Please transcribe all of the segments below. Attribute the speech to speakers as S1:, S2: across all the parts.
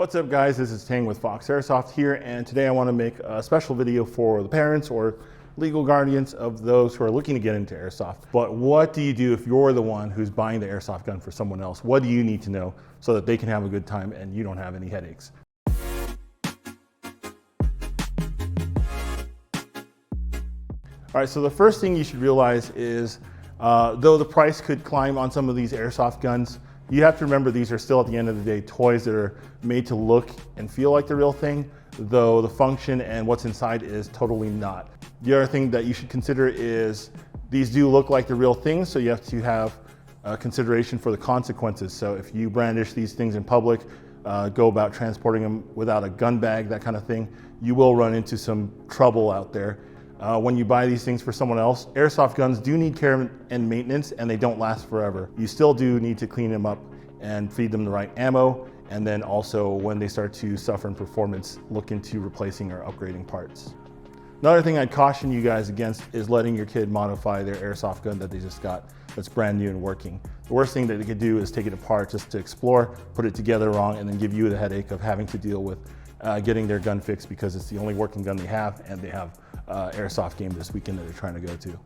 S1: What's up guys, this is Tang with FAF Airsoft here, and today I want to make a special video for the parents or legal guardians of those who are looking to get into airsoft. But what do you do if you're the one who's buying the airsoft gun for someone else? What do you need to know so that they can have a good time and you don't have any headaches? All right, so the first thing you should realize is though the price could climb on some of these airsoft guns, you have to remember these are still at the end of the day toys that are made to look and feel like the real thing, though the function and what's inside is totally not. The other thing that you should consider is these do look like the real thing, so you have to have consideration for the consequences. So if you brandish these things in public, go about transporting them without a gun bag, that kind of thing, you will run into some trouble out there. When you buy these things for someone else, airsoft guns do need care and maintenance, and they don't last forever. You still do need to clean them up and feed them the right ammo, and then also when they start to suffer in performance, look into replacing or upgrading parts. Another thing I'd caution you guys against is letting your kid modify their airsoft gun that they just got that's brand new and working. The worst thing that they could do is take it apart just to explore, put it together wrong, and then give you the headache of having to deal with getting their gun fixed because it's the only working gun they have, and they have airsoft game this weekend that they're trying to go to.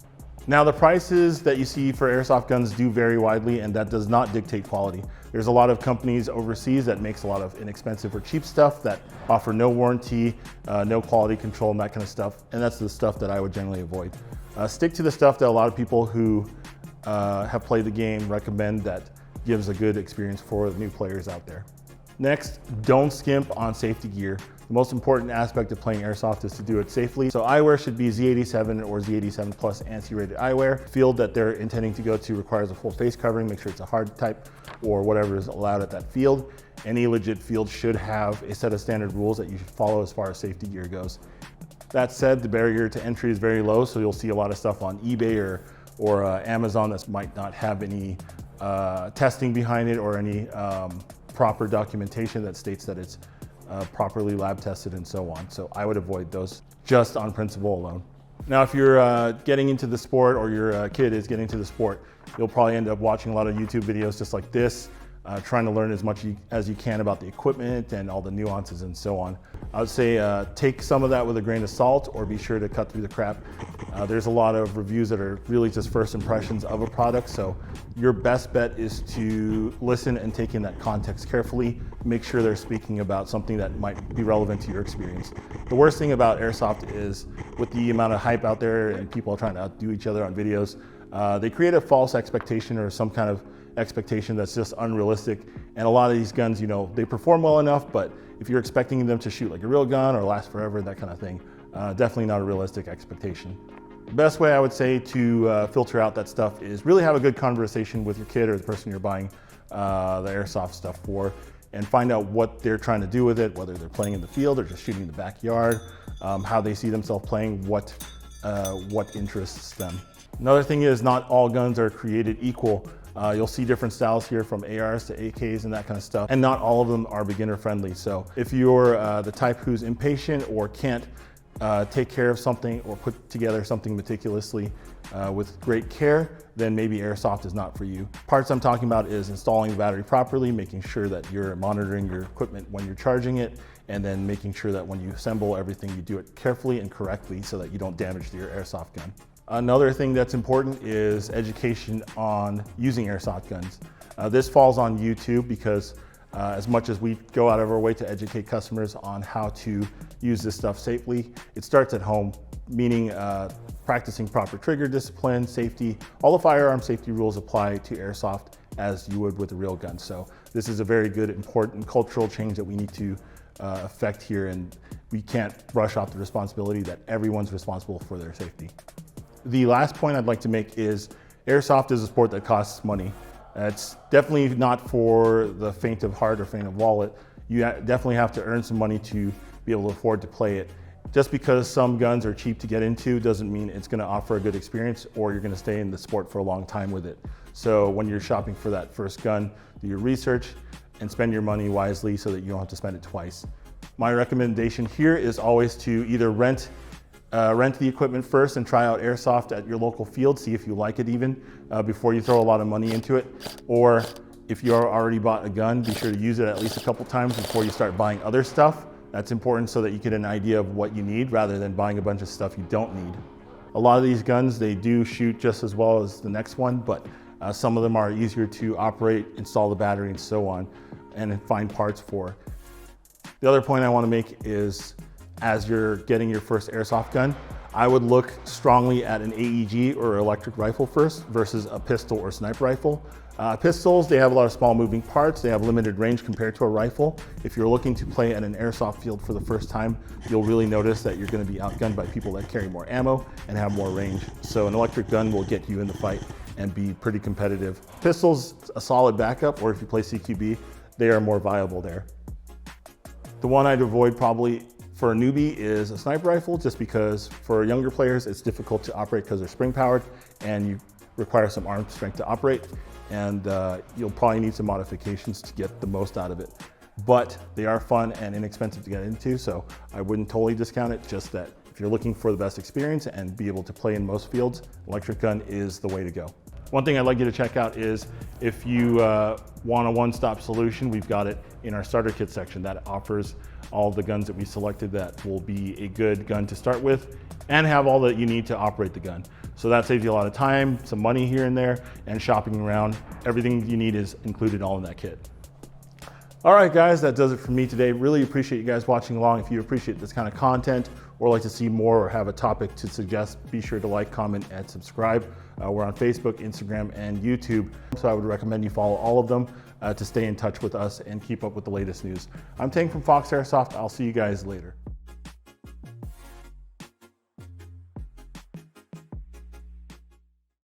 S1: Now the prices that you see for airsoft guns do vary widely, and that does not dictate quality. There's a lot of companies overseas that makes a lot of inexpensive or cheap stuff that offer no warranty, no quality control and that kind of stuff, and that's the stuff that I would generally avoid. Stick to the stuff that a lot of people who have played the game recommend that gives a good experience for the new players out there. Next, don't skimp on safety gear. The most important aspect of playing airsoft is to do it safely. So eyewear should be Z87 or Z87 plus ANSI-rated eyewear. The field that they're intending to go to requires a full face covering. Make sure it's a hard type or whatever is allowed at that field. Any legit field should have a set of standard rules that you should follow as far as safety gear goes. That said, the barrier to entry is very low, so you'll see a lot of stuff on eBay or Amazon that might not have any testing behind it or any proper documentation that states that it's properly lab tested and so on. So I would avoid those just on principle alone. Now, if you're getting into the sport or your kid is getting into the sport, you'll probably end up watching a lot of YouTube videos just like this, trying to learn as much as you can about the equipment and all the nuances and so on. I would say take some of that with a grain of salt, or be sure to cut through the crap. There's a lot of reviews that are really just first impressions of a product, so your best bet is to listen and take in that context carefully. Make sure they're speaking about something that might be relevant to your experience. The worst thing about airsoft is with the amount of hype out there and people trying to outdo each other on videos, they create a false expectation or some kind of expectation that's just unrealistic. And a lot of these guns, you know, they perform well enough, but if you're expecting them to shoot like a real gun or last forever, that kind of thing, definitely not a realistic expectation. The best way I would say to filter out that stuff is really have a good conversation with your kid or the person you're buying the airsoft stuff for, and find out what they're trying to do with it, whether they're playing in the field or just shooting in the backyard, how they see themselves playing, what interests them. Another thing is not all guns are created equal. You'll see different styles here from ARs to AKs and that kind of stuff, and not all of them are beginner friendly. So if you're the type who's impatient or can't take care of something or put together something meticulously with great care, then maybe airsoft is not for you. Parts I'm talking about is installing the battery properly, making sure that you're monitoring your equipment when you're charging it, and then making sure that when you assemble everything, you do it carefully and correctly so that you don't damage your airsoft gun. Another thing that's important is education on using airsoft guns. This falls on YouTube because as much as we go out of our way to educate customers on how to use this stuff safely, it starts at home, meaning practicing proper trigger discipline, safety. All the firearm safety rules apply to airsoft as you would with a real gun. So this is a very good, important cultural change that we need to affect here, and we can't brush off the responsibility that everyone's responsible for their safety. The last point I'd like to make is airsoft is a sport that costs money. It's definitely not for the faint of heart or faint of wallet. You definitely have to earn some money to be able to afford to play it. Just because some guns are cheap to get into doesn't mean it's going to offer a good experience or you're going to stay in the sport for a long time with it. So when you're shopping for that first gun, do your research and spend your money wisely so that you don't have to spend it twice. My recommendation here is always to either rent the equipment first and try out airsoft at your local field, see if you like it even, before you throw a lot of money into it, or If you already bought a gun, be sure to use it at least a couple times before you start buying other stuff. That's important so that you get an idea of what you need rather than buying a bunch of stuff you don't need. A lot of these guns, they do shoot just as well as the next one, but some of them are easier to operate, install the battery and so on, and find parts for. The other point I want to make is, as you're getting your first airsoft gun, I would look strongly at an AEG or electric rifle first versus a pistol or sniper rifle. Pistols, they have a lot of small moving parts. They have limited range compared to a rifle. If you're looking to play at an airsoft field for the first time, you'll really notice that you're going to be outgunned by people that carry more ammo and have more range. So an electric gun will get you in the fight and be pretty competitive. Pistols, a solid backup, or if you play CQB, they are more viable there. The one I'd avoid probably for a newbie is a sniper rifle, just because for younger players, it's difficult to operate because they're spring powered and you require some arm strength to operate. And you'll probably need some modifications to get the most out of it. But they are fun and inexpensive to get into, so I wouldn't totally discount it, just that if you're looking for the best experience and be able to play in most fields, electric gun is the way to go. One thing I'd like you to check out is if you want a one-stop solution, we've got it in our starter kit section that offers all of the guns that we selected that will be a good gun to start with and have all that you need to operate the gun. So that saves you a lot of time, some money here and there, and shopping around. Everything you need is included all in that kit. All right, guys, that does it for me today. Really appreciate you guys watching along. If you appreciate this kind of content or like to see more or have a topic to suggest, be sure to like, comment, and subscribe. We're on Facebook, Instagram, and YouTube, so I would recommend you follow all of them to stay in touch with us and keep up with the latest news. I'm Tank from FAF Airsoft. I'll see you guys later.